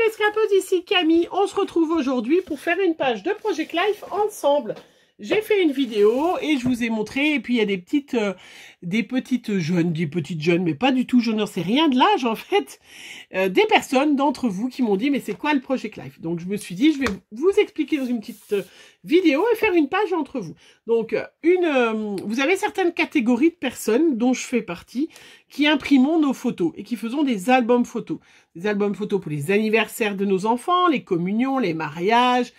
les scrapeuses, ici Camille. On se retrouve aujourd'hui pour faire une page de Project Life ensemble. J'ai fait une vidéo et je vous ai montré. Et puis il y a des petites jeunes, mais pas du tout jeunes, c'est rien de l'âge en fait. Des personnes d'entre vous qui m'ont dit mais c'est quoi le Project Life? Donc je me suis dit je vais vous expliquer dans une petite vidéo et faire une page entre vous. Donc vous avez certaines catégories de personnes dont je fais partie qui imprimons nos photos et qui faisons des albums photos. Des albums photos pour les anniversaires de nos enfants, les communions, les mariages,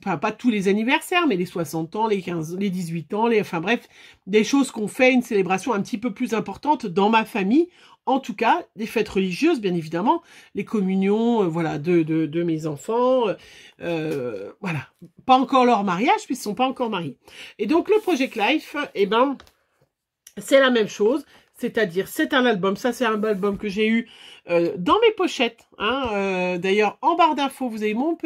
pas tous les anniversaires, mais les 60 ans, les 15, les 18 ans, enfin bref, des choses qu'on fait, une célébration un petit peu plus importante dans ma famille. En tout cas, des fêtes religieuses, bien évidemment, les communions, voilà, de mes enfants, voilà, pas encore leur mariage, puisqu'ils ne sont pas encore mariés. Et donc, le Project Life, eh ben, c'est la même chose, c'est-à-dire, c'est un album, ça c'est un album que j'ai eu dans mes pochettes, hein, d'ailleurs, en barre d'infos, vous avez mon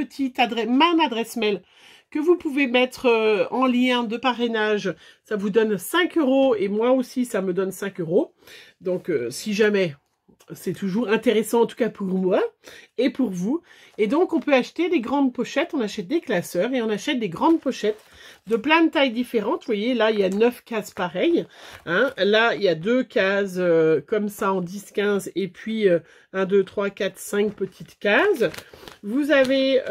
ma adresse mail, que vous pouvez mettre en lien de parrainage, ça vous donne 5 € et moi aussi ça me donne 5 €. Donc si jamais, c'est toujours intéressant en tout cas pour moi et pour vous. Et donc on peut acheter des grandes pochettes, on achète des classeurs et on achète des grandes pochettes de plein de tailles différentes. Vous voyez là il y a 9 cases pareilles, hein. Là il y a 2 cases comme ça en 10-15 et puis 1, 2, 3, 4, 5 petites cases. Vous avez,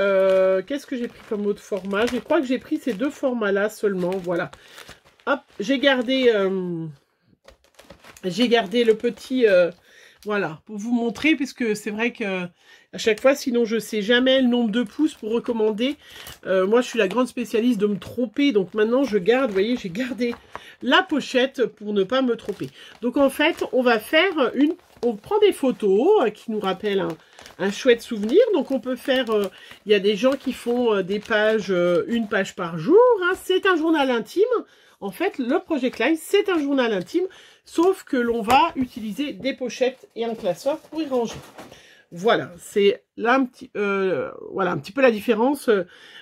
qu'est-ce que j'ai pris comme autre format? Je crois que j'ai pris ces deux formats-là seulement, voilà. Hop, j'ai gardé le petit, voilà, pour vous montrer, puisque c'est vrai que à chaque fois, sinon je sais jamais le nombre de pouces pour recommander. Moi, je suis la grande spécialiste de me tromper, donc maintenant je garde, vous voyez, j'ai gardé la pochette pour ne pas me tromper. Donc en fait, on va faire on prend des photos qui nous rappellent un chouette souvenir. Donc on peut faire, il y a des gens qui font des pages, une page par jour, hein. C'est un journal intime. En fait, le Project Life, c'est un journal intime, sauf que l'on va utiliser des pochettes et un classeur pour y ranger. Voilà, c'est là voilà, un petit peu la différence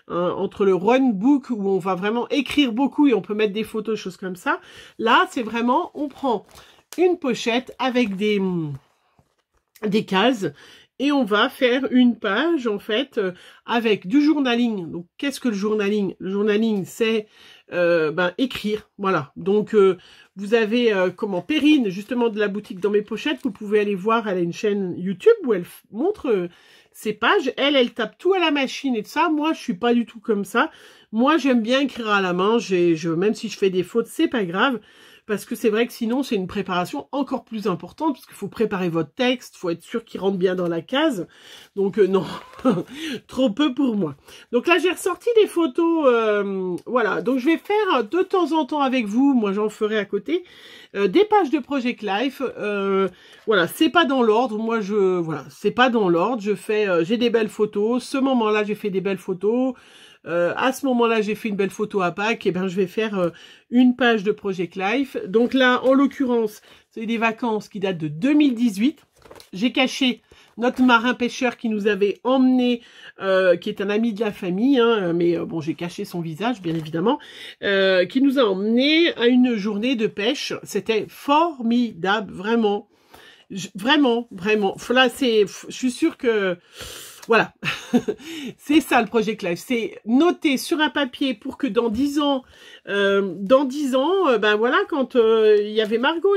entre le run book où on va vraiment écrire beaucoup et on peut mettre des photos, choses comme ça. Là, c'est vraiment, on prend une pochette avec des cases et on va faire une page en fait avec du journaling. Donc qu'est-ce que le journaling? Le journaling, c'est écrire, voilà. Donc vous avez Perrine, justement de la boutique Dans Mes Pochettes, vous pouvez aller voir, elle a une chaîne YouTube où elle montre ses pages. Elle tape tout à la machine et tout ça. Moi, je suis pas du tout comme ça. Moi, j'aime bien écrire à la main. Même si je fais des fautes, c'est pas grave. Parce que c'est vrai que sinon, c'est une préparation encore plus importante, parce qu'il faut préparer votre texte, il faut être sûr qu'il rentre bien dans la case. Donc non, trop peu pour moi. Donc là, j'ai ressorti des photos, voilà. Donc je vais faire de temps en temps avec vous, moi j'en ferai à côté, des pages de Project Life. Voilà, c'est pas dans l'ordre, moi voilà, c'est pas dans l'ordre. J'ai des belles photos, ce moment-là, j'ai fait des belles photos. À ce moment-là, j'ai fait une belle photo à Pâques, et ben je vais faire une page de Project Life. Donc là, en l'occurrence, c'est des vacances qui datent de 2018. J'ai caché notre marin pêcheur qui nous avait emmené, qui est un ami de la famille, hein, mais bon, j'ai caché son visage, bien évidemment, qui nous a emmené à une journée de pêche. C'était formidable, vraiment. Vraiment. Là, je suis sûre que... Voilà, c'est ça le Project Life, c'est noter sur un papier pour que dans 10 ans, ben voilà, quand il y avait Margot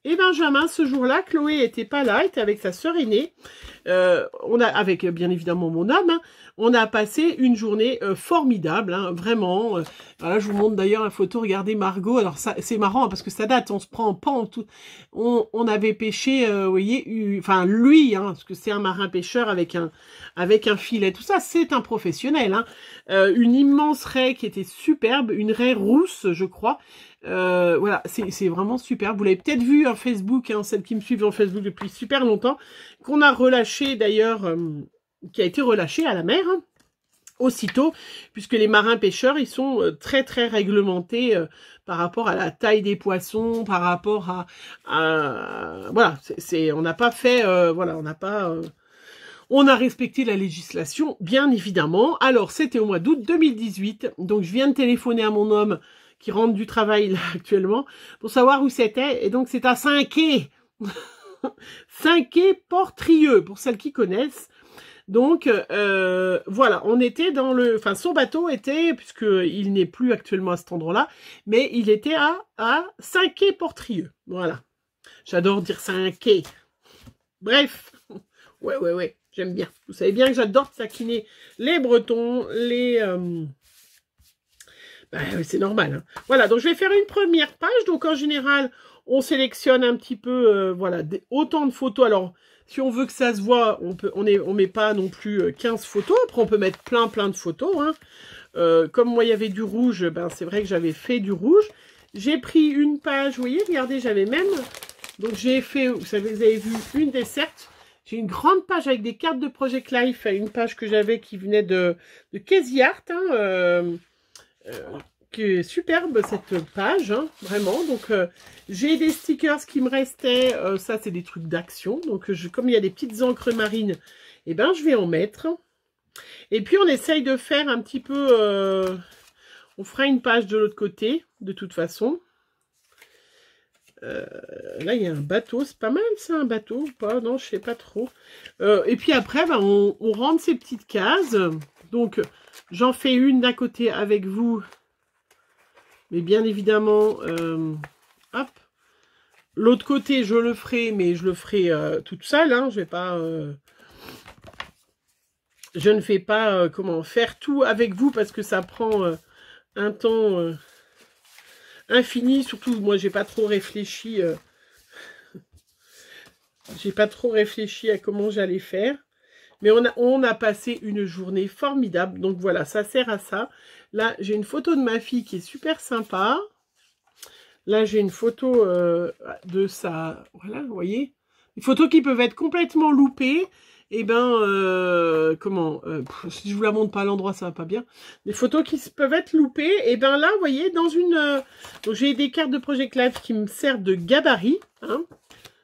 et Benjamin ce jour-là, Chloé était pas là, était avec sa sœur aînée, avec bien évidemment mon homme, hein, on a passé une journée formidable, hein, vraiment. Voilà, je vous montre d'ailleurs la photo, regardez Margot, alors ça c'est marrant hein, parce que ça date, on se prend pas en tout, on avait pêché, vous voyez, enfin lui, hein, parce que c'est un marin pêcheur avec un filet, tout ça, c'est un professionnel, hein, une immense raie qui était superbe, une raie rousse, je crois. Voilà, c'est vraiment super. Vous l'avez peut-être vu en Facebook, hein, celles qui me suivent en Facebook depuis super longtemps, qu'on a relâché d'ailleurs, qui a été relâché à la mer, hein, aussitôt, puisque les marins pêcheurs, ils sont très très réglementés par rapport à la taille des poissons, par rapport voilà, on n'a pas fait, voilà, on a respecté la législation, bien évidemment. Alors, c'était au mois d'août 2018, donc je viens de téléphoner à mon homme qui rentre du travail là actuellement pour savoir où c'était, et donc c'est à Saint-Quay. Cinqué Portrieux, pour celles qui connaissent. Donc, voilà, on était dans le... Enfin, son bateau était, puisqu'il n'est plus actuellement à cet endroit-là, mais il était à Cinqué Portrieux. Voilà. J'adore dire Cinqué. Bref. Ouais, j'aime bien. Vous savez bien que j'adore taquiner les Bretons, les... c'est normal. Hein. Voilà, donc je vais faire une première page. Donc, en général, on sélectionne un petit peu, voilà, autant de photos. Alors, si on veut que ça se voit, on met pas non plus 15 photos. Après, on peut mettre plein de photos. Hein. Comme moi, il y avait du rouge, c'est vrai que j'avais fait du rouge. J'ai pris une page, vous voyez, regardez, j'avais même... Donc, j'ai fait, vous avez vu, une desserte. J'ai une grande page avec des cartes de Project Life, une page que j'avais qui venait de Casey Art, hein, qui est superbe cette page, hein, vraiment. Donc j'ai des stickers qui me restaient, ça c'est des trucs d'action. Donc comme il y a des petites encres marines, eh ben je vais en mettre. Et puis on essaye de faire un petit peu, on fera une page de l'autre côté, de toute façon. Là, il y a un bateau. C'est pas mal, ça, un bateau ou pas? Non, je sais pas trop. Et puis après, on rentre ces petites cases. Donc, j'en fais une d'un côté avec vous. Mais bien évidemment, hop. L'autre côté, je le ferai, mais je le ferai toute seule. Hein, je vais pas... je ne fais pas, comment, faire tout avec vous parce que ça prend un temps... infini, surtout moi j'ai pas trop réfléchi à comment j'allais faire, mais on a passé une journée formidable. Donc voilà, ça sert à ça. Là j'ai une photo de ma fille qui est super sympa. Là j'ai une photo de sa, voilà, vous voyez, des photos qui peuvent être complètement loupées. Et si je vous la montre pas à l'endroit, ça va pas bien. Des photos qui peuvent être loupées. Et ben là, vous voyez, dans une... donc j'ai des cartes de Project Life qui me servent de gabarit. Hein.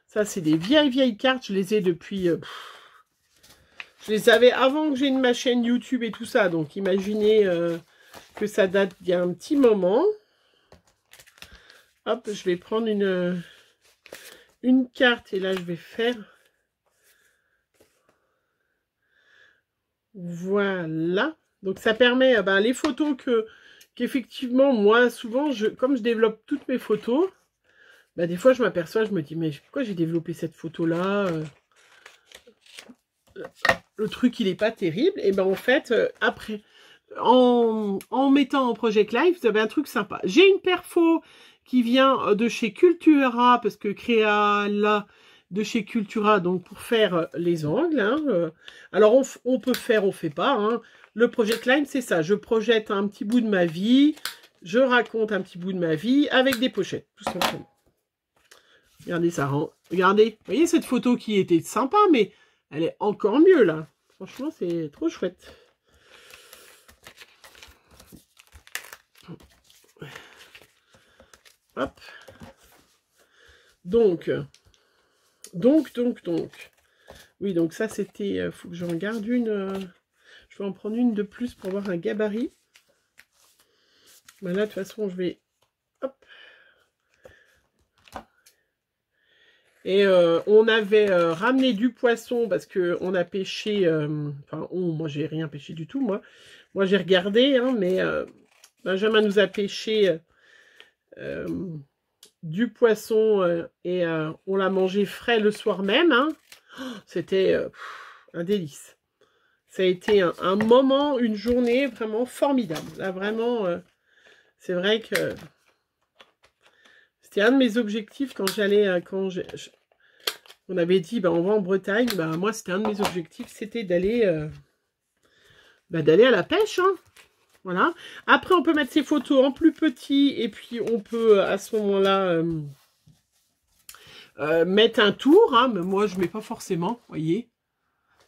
Ça, c'est des vieilles cartes. Je les ai depuis... je les avais avant que j'ai ma chaîne YouTube et tout ça. Donc imaginez que ça date d'il y a un petit moment. Hop, je vais prendre une carte et là, je vais faire... Voilà, donc ça permet les photos qu'effectivement moi souvent comme je développe toutes mes photos, des fois je m'aperçois, je me dis mais pourquoi j'ai développé cette photo là, le truc il est pas terrible. Et en fait après en mettant en Project Life, vous avez un truc sympa. J'ai une perfo qui vient de chez Cultura parce que Créala de chez Cultura, donc pour faire les angles. Hein. Alors, on peut faire, on fait pas. Hein. Le Project Line, c'est ça. Je projette un petit bout de ma vie. Je raconte un petit bout de ma vie avec des pochettes, tout simplement. Regardez ça. Hein. Regardez. Vous voyez cette photo qui était sympa, mais elle est encore mieux, là. Franchement, c'est trop chouette. Hop. Donc... Oui, donc ça, c'était... faut que j'en garde une... je vais en prendre une de plus pour avoir un gabarit. Là, de toute façon, je vais... Hop. Et on avait ramené du poisson parce qu'on a pêché... moi, j'ai rien pêché du tout, moi. Moi, j'ai regardé, hein, mais Benjamin nous a pêché... du poisson et on l'a mangé frais le soir même. Hein. C'était un délice. Ça a été un moment, une journée vraiment formidable. Là, vraiment, c'est vrai que c'était un de mes objectifs quand j'allais, on avait dit, on va en Bretagne. Moi, c'était un de mes objectifs, c'était d'aller à la pêche. Hein. Voilà. Après, on peut mettre ces photos en plus petit et puis on peut à ce moment-là mettre un tour. Hein, mais moi, je ne mets pas forcément, vous voyez.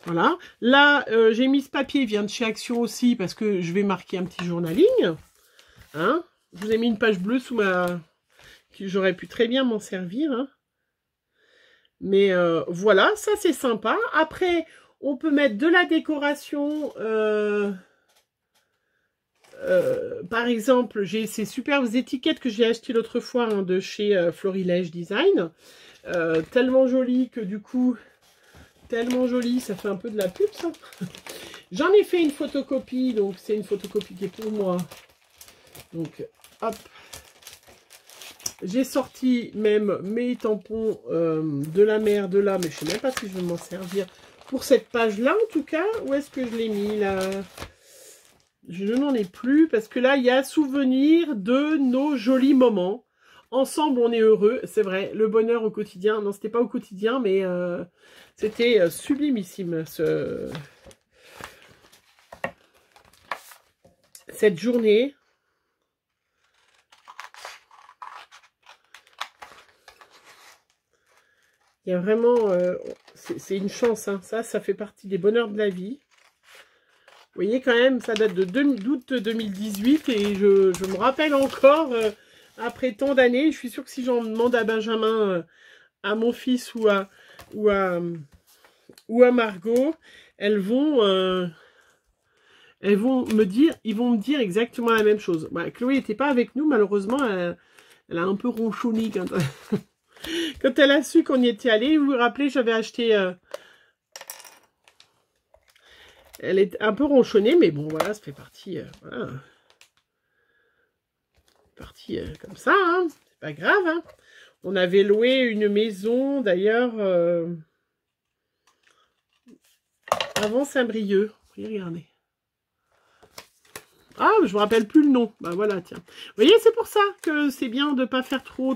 Voilà. Là, j'ai mis ce papier, il vient de chez Action aussi parce que je vais marquer un petit journaling. Hein. Je vous ai mis une page bleue sous ma... J'aurais pu très bien m'en servir. Hein. Mais voilà, ça c'est sympa. Après, on peut mettre de la décoration... par exemple, j'ai ces superbes étiquettes que j'ai achetées l'autre fois de chez Florilège Design. tellement joli que du coup, tellement joli, ça fait un peu de la pub ça. J'en ai fait une photocopie, donc c'est une photocopie qui est pour moi. Donc hop, j'ai sorti même mes tampons de la mer de là, mais je sais même pas si je vais m'en servir pour cette page-là en tout cas. Où est-ce que je l'ai mis là? Je n'en ai plus parce que là, il y a souvenir de nos jolis moments. Ensemble, on est heureux. C'est vrai, le bonheur au quotidien. Non, c'était pas au quotidien, mais c'était sublimissime cette journée. Il y a vraiment... c'est une chance, hein. Ça fait partie des bonheurs de la vie. Vous voyez quand même, ça date de d'août 2018 et je me rappelle encore, après tant d'années, je suis sûre que si j'en demande à Benjamin, à mon fils ou à Margot, ils vont me dire exactement la même chose. Bah, Chloé n'était pas avec nous, malheureusement, elle a un peu ronchonné quand, quand elle a su qu'on y était allé. Vous vous rappelez, j'avais acheté... elle est un peu ronchonnée, mais bon, voilà, ça fait partie... voilà. Partie comme ça, hein. C'est pas grave, hein. On avait loué une maison, d'ailleurs, avant Saint-Brieuc. Regardez. Ah, je me rappelle plus le nom. Bah voilà, tiens. Vous voyez, c'est pour ça que c'est bien de pas faire trop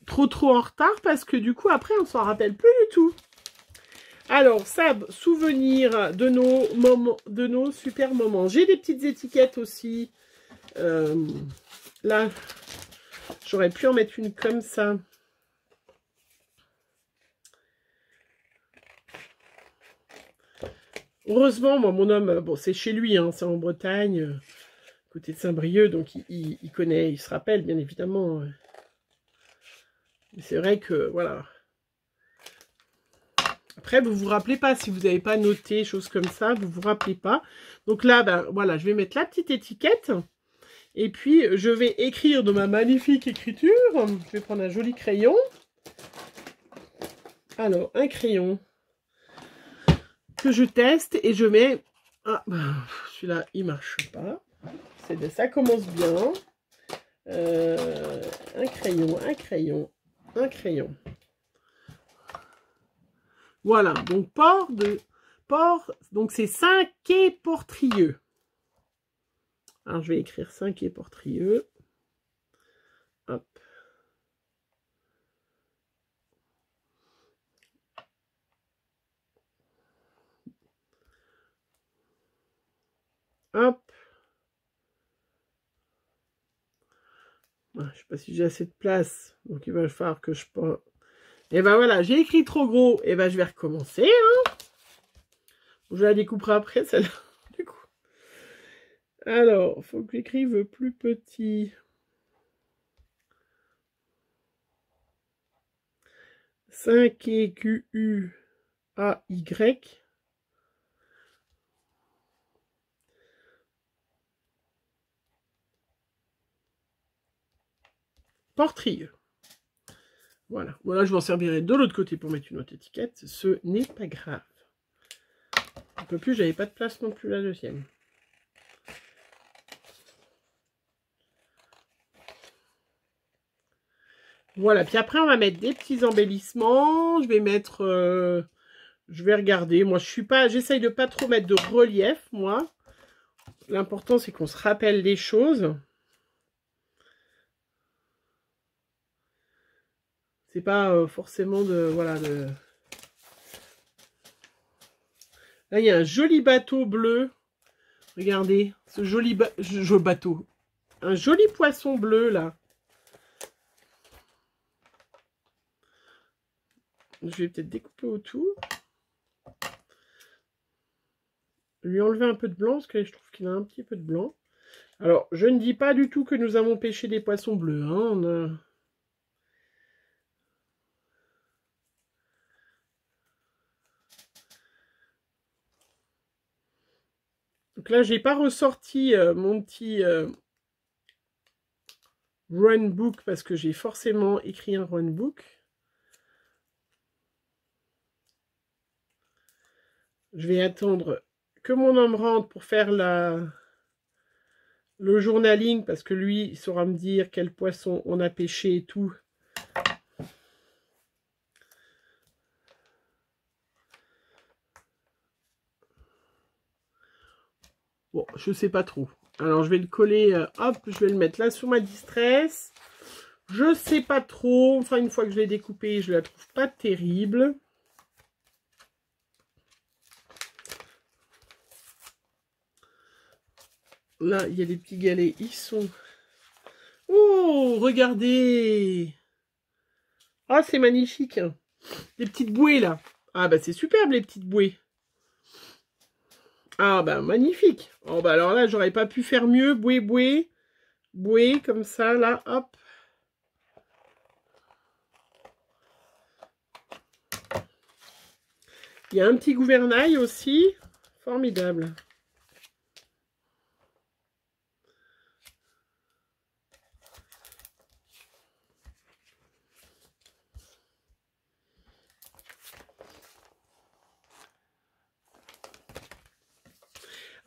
en retard, parce que du coup, après, on s'en rappelle plus du tout. Alors, Sab, souvenir de nos moments, de nos super moments. J'ai des petites étiquettes aussi. Là, j'aurais pu en mettre une comme ça. Heureusement, moi, mon homme, bon, c'est chez lui, hein, c'est en Bretagne, côté de Saint-Brieuc, donc il connaît, il se rappelle, bien évidemment. C'est vrai que, voilà. Après, vous vous rappelez pas, si vous n'avez pas noté, choses comme ça, vous vous rappelez pas. Donc là, ben, voilà, je vais mettre la petite étiquette. Et puis, je vais écrire de ma magnifique écriture. Je vais prendre un joli crayon. Alors, un crayon que je teste et je mets... Ah, celui-là, il marche pas. Ça commence bien. Un crayon, un crayon, un crayon. Voilà, donc donc c'est 5 quai Portrieux. Alors je vais écrire 5 quai Portrieux. Hop. Hop. Je ne sais pas si j'ai assez de place, donc il va falloir que je... Et ben voilà, j'ai écrit trop gros, et ben je vais recommencer. Hein. Je la découperai après, celle-là, du coup. Alors, il faut que j'écrive plus petit. 5 QUAY. Portrieux. Voilà. Voilà, je m'en servirai de l'autre côté pour mettre une autre étiquette. Ce n'est pas grave. Un peu plus, j'avais pas de place non plus la deuxième. Voilà, puis après on va mettre des petits embellissements. Je vais mettre... je vais regarder. Moi, j'essaye de pas trop mettre de relief, moi. L'important, c'est qu'on se rappelle des choses. C'est pas forcément de... Voilà, de... Là, il y a un joli bateau bleu. Regardez, ce joli bateau. Un joli poisson bleu, là. Je vais peut-être découper autour. Lui enlever un peu de blanc, parce que je trouve qu'il a un petit peu de blanc. Alors, je ne dis pas du tout que nous avons pêché des poissons bleus. Hein, Donc là, j'ai pas ressorti mon petit runbook parce que j'ai forcément écrit un runbook. Je vais attendre que mon homme rentre pour faire le journaling parce que lui, il saura me dire quel poisson on a pêché et tout. Bon, je sais pas trop. Alors, je vais le coller, hop, je vais le mettre là sous ma distress. Je sais pas trop. Enfin, une fois que je l'ai découpé, je la trouve pas terrible. Là, il y a des petits galets. Ils sont... Oh, regardez! Ah, c'est magnifique. Les petites bouées, là. Ah, bah, c'est superbe, les petites bouées. Ah, bah, magnifique. Oh, bah, alors là, j'aurais pas pu faire mieux. Bouée, bouée. Bouée, comme ça, là, hop. Il y a un petit gouvernail aussi. Formidable.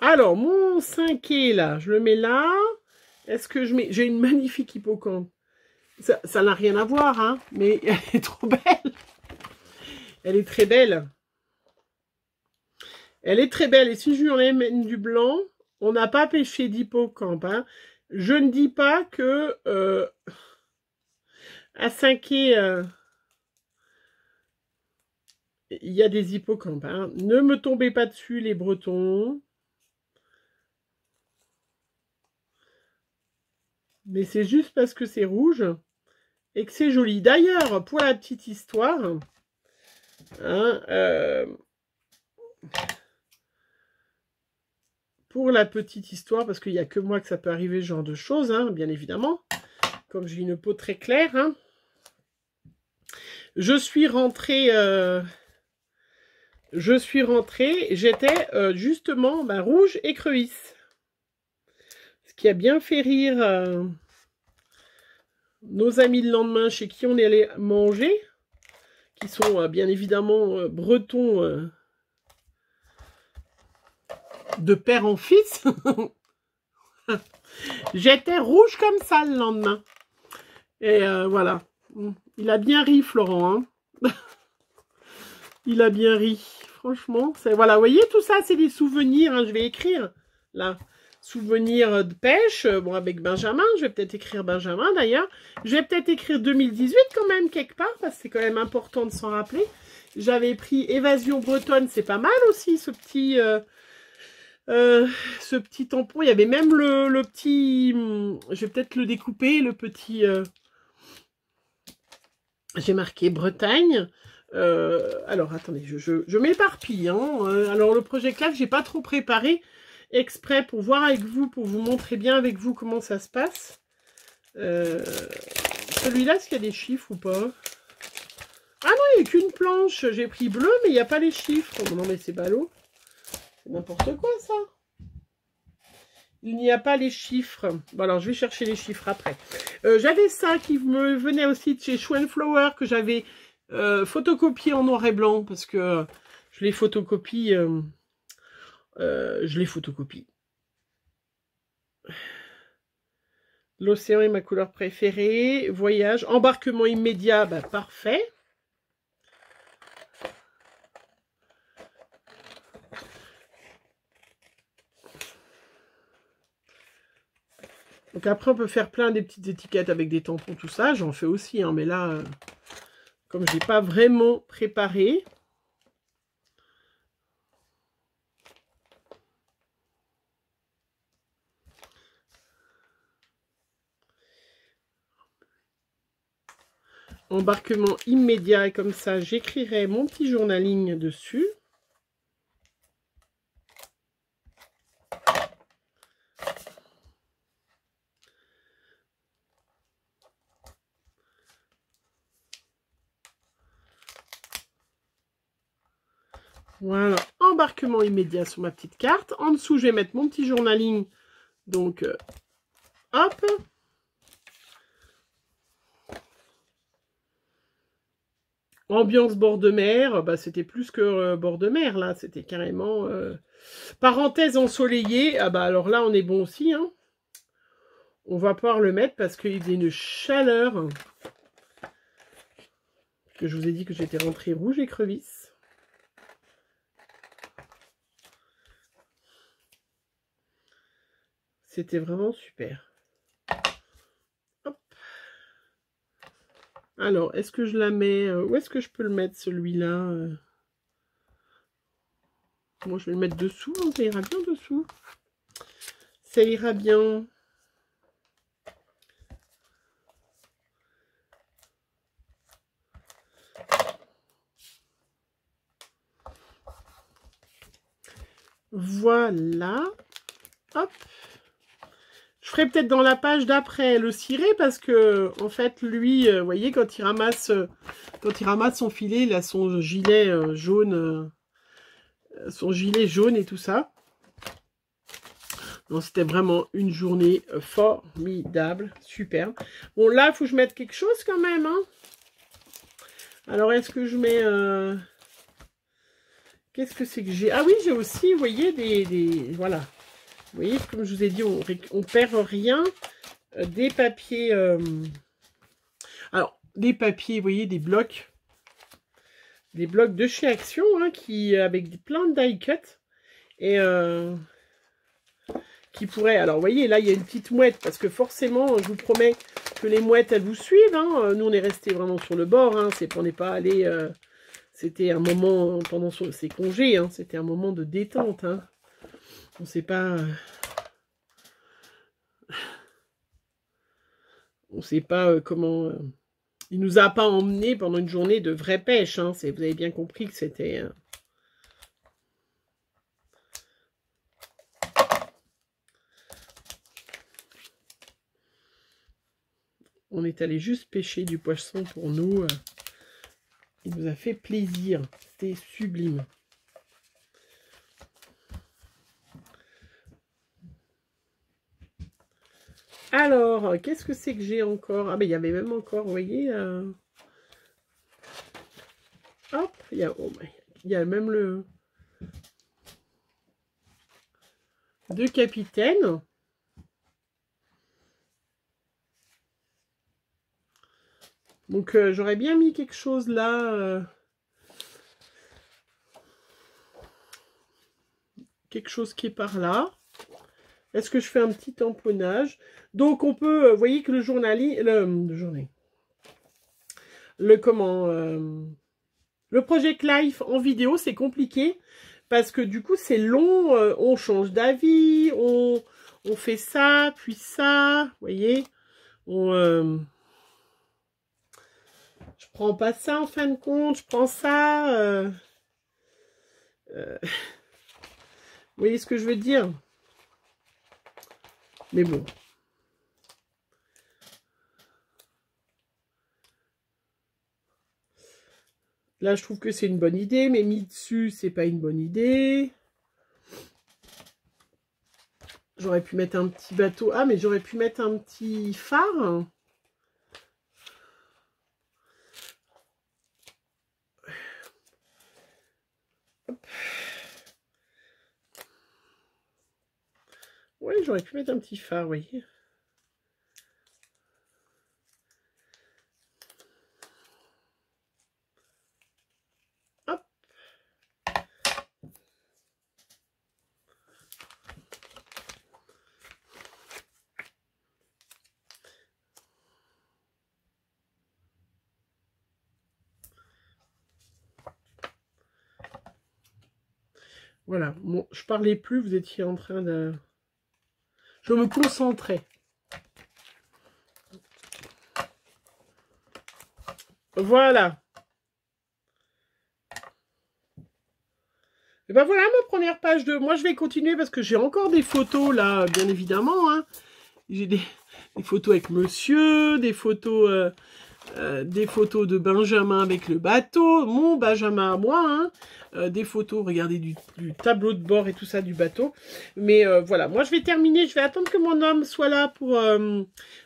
Alors, mon 5e, là, je le mets là. Est-ce que je mets... J'ai une magnifique hippocampe. Ça n'a rien à voir, hein, mais elle est trop belle. Elle est très belle. Elle est très belle. Et si je lui enlève du blanc, on n'a pas pêché d'hippocampe. Hein. Je ne dis pas que à 5e, il y a des hippocampes. Hein. Ne me tombez pas dessus, les Bretons. Mais c'est juste parce que c'est rouge et que c'est joli. D'ailleurs, pour la petite histoire, hein, pour la petite histoire, parce qu'il n'y a que moi que ça peut arriver ce genre de choses, hein, bien évidemment, comme j'ai une peau très claire. Hein. Je suis rentrée, j'étais justement rouge écrevisse. Ce qui a bien fait rire nos amis le lendemain chez qui on est allé manger, qui sont bien évidemment bretons de père en fils. J'étais rouge comme ça le lendemain. Et voilà. Il a bien ri, Florent. Hein. Il a bien ri. Franchement, voilà. Vous voyez, tout ça, c'est des souvenirs. Hein. Je vais écrire, là. Souvenirs de pêche. Bon, avec Benjamin. Je vais peut-être écrire Benjamin, d'ailleurs. Je vais peut-être écrire 2018, quand même, quelque part. Parce que c'est quand même important de s'en rappeler. J'avais pris Évasion bretonne. C'est pas mal aussi, ce petit tampon. Il y avait même le petit... Je vais peut-être le découper, le petit... J'ai marqué Bretagne. Alors, attendez, je m'éparpille. Hein. Alors, le projet Life, j'ai pas trop préparé exprès pour voir avec vous, pour vous montrer bien avec vous comment ça se passe. Celui-là, est-ce qu'il y a des chiffres ou pas? Ah non, il n'y a qu'une planche. J'ai pris bleu, mais il n'y a pas les chiffres. Oh, non, mais c'est ballot. C'est n'importe quoi, ça. Il n'y a pas les chiffres. Bon, alors, je vais chercher les chiffres après. J'avais ça qui me venait aussi de chez Schwenflower, que j'avais photocopié en noir et blanc, parce que je les photocopie. L'océan est ma couleur préférée. Voyage. Embarquement immédiat, bah, parfait. Donc après, on peut faire plein des petites étiquettes avec des tampons, tout ça. J'en fais aussi, hein, mais là, comme je n'ai pas vraiment préparé. Embarquement immédiat, et comme ça, j'écrirai mon petit journaling dessus. Voilà, embarquement immédiat sur ma petite carte. En dessous, je vais mettre mon petit journaling. Donc, hop. Ambiance bord de mer, bah, c'était plus que bord de mer, là. C'était carrément... Parenthèse ensoleillée. Ah bah alors là, on est bon aussi. Hein. On va pouvoir le mettre parce qu'il faisait une chaleur. Que je vous ai dit que j'étais rentrée rouge écrevisse. C'était vraiment super. Hop. Alors, est-ce que je la mets... où est-ce que je peux le mettre, celui-là Moi, je vais le mettre dessous. Hein, ça ira bien dessous. Ça ira bien. Voilà. Hop. Je ferai peut-être dans la page d'après le ciré parce que, en fait, lui, vous voyez, quand il ramasse son filet, il a son gilet jaune, et tout ça. Donc, c'était vraiment une journée formidable, superbe. Bon, là, il faut que je mette quelque chose quand même. Hein. Alors, est-ce que je mets... Qu'est-ce que c'est que j'ai? Ah oui, j'ai aussi, vous voyez, voilà. Vous voyez, comme je vous ai dit, on perd rien. Des papiers... Alors, des papiers, vous voyez, des blocs. Des blocs de chez Action, hein, avec plein de die cut. Et... qui pourrait... Alors, vous voyez, là, il y a une petite mouette. Parce que forcément, je vous promets que les mouettes, elles vous suivent. Hein. Nous, on est resté vraiment sur le bord. Hein. On n'est pas allé... C'était un moment, pendant ses congés, hein, c'était un moment de détente. Hein. On ne sait pas... on ne sait pas comment... il nous a pas emmenés pendant une journée de vraie pêche. Hein. Vous avez bien compris que c'était... on est allé juste pêcher du poisson pour nous. Il nous a fait plaisir. C'était sublime. Alors, qu'est-ce que c'est que j'ai encore? Ah, ben, il y avait même encore, vous voyez. Hop, il y a même le... de capitaine. Donc, j'aurais bien mis quelque chose là. Quelque chose qui est par là. Est-ce que je fais un petit tamponnage? Donc, on peut... vous voyez que le le Project Life en vidéo, c'est compliqué. Parce que du coup, c'est long. On change d'avis. On fait ça, puis ça. Vous voyez? Je prends pas ça en fin de compte, je prends ça. Vous voyez ce que je veux dire? Mais bon. Là, je trouve que c'est une bonne idée, mais mis dessus, c'est pas une bonne idée. J'aurais pu mettre un petit bateau. Ah, mais j'aurais pu mettre un petit phare. Oui, j'aurais pu mettre un petit phare, vous voyez. Hop. Voilà, bon, je parlais plus, vous étiez en train de... Je me concentrais. Voilà. Et ben voilà ma première page de... Moi, je vais continuer parce que j'ai encore des photos, là, bien évidemment. Hein. J'ai des photos avec monsieur, des photos des photos de Benjamin avec le bateau, mon Benjamin à moi, hein. Des photos, regardez, du tableau de bord et tout ça du bateau. Mais voilà, moi je vais terminer, je vais attendre que mon homme soit là pour...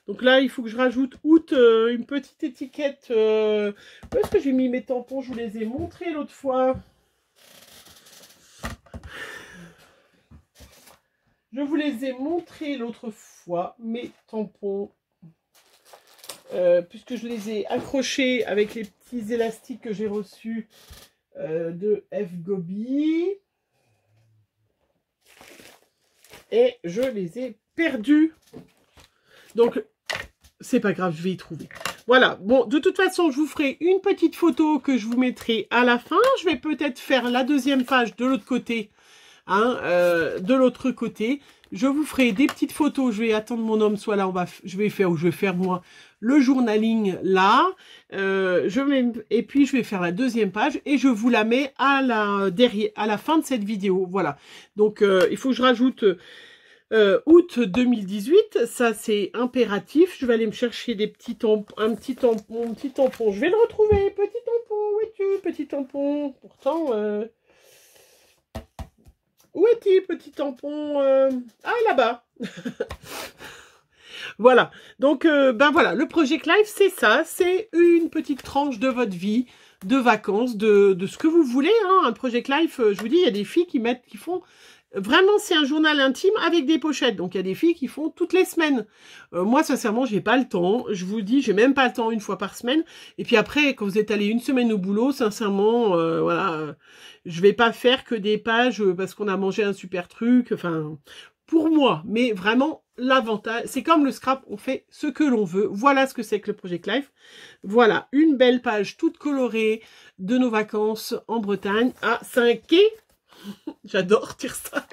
Donc là, il faut que je rajoute août, une petite étiquette. Où est-ce que j'ai mis mes tampons? Je vous les ai montrés l'autre fois. Je vous les ai montrés l'autre fois, mes tampons. Puisque je les ai accrochés avec les petits élastiques que j'ai reçus de F-Gobi. Et je les ai perdus. Donc, c'est pas grave, je vais y trouver. Voilà, bon, de toute façon, je vous ferai une petite photo que je vous mettrai à la fin. Je vais peut-être faire la deuxième page de l'autre côté. Hein, de l'autre côté, je vous ferai des petites photos. Je vais attendre mon homme soit là. Je vais faire moi le journaling là. Et puis je vais faire la deuxième page et je vous la mets à la fin de cette vidéo. Voilà. Donc il faut que je rajoute août 2018. Ça c'est impératif. Je vais aller me chercher des petits tampons, un petit tampon. Je vais le retrouver. Petit tampon. Où es-tu, petit tampon? Pourtant. Où est-il, petit tampon? Ah, là-bas. Voilà. Donc, ben voilà, le Project Life, c'est ça. C'est une petite tranche de votre vie, de vacances, de ce que vous voulez. Hein. Un Project Life, je vous dis, il y a des filles qui font... Vraiment, c'est un journal intime avec des pochettes. Donc, il y a des filles qui font toutes les semaines. Moi, sincèrement, j'ai pas le temps. Je vous dis, j'ai même pas le temps une fois par semaine. Et puis après, quand vous êtes allé une semaine au boulot, sincèrement, voilà, je vais pas faire que des pages parce qu'on a mangé un super truc. Enfin, pour moi. Mais vraiment, l'avantage, c'est comme le scrap, on fait ce que l'on veut. Voilà ce que c'est que le Project Life. Voilà, une belle page toute colorée de nos vacances en Bretagne à 5 quais. J'adore dire ça.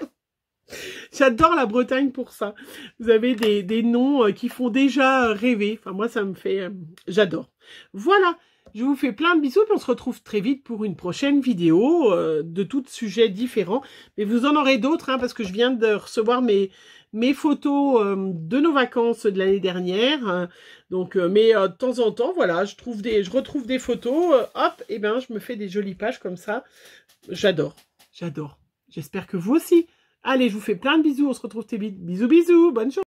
J'adore la Bretagne pour ça. Vous avez des noms qui font déjà rêver. Enfin, moi, ça me fait... j'adore. Voilà. Je vous fais plein de bisous. Puis on se retrouve très vite pour une prochaine vidéo de tout sujet différent. Mais vous en aurez d'autres, hein, parce que je viens de recevoir mes photos de nos vacances de l'année dernière. Donc, mais de temps en temps, voilà, je retrouve des photos. Hop, et ben, je me fais des jolies pages comme ça. J'adore. J'adore. J'espère que vous aussi. Allez, je vous fais plein de bisous. On se retrouve très vite. Bisous, bisous. Bonne journée.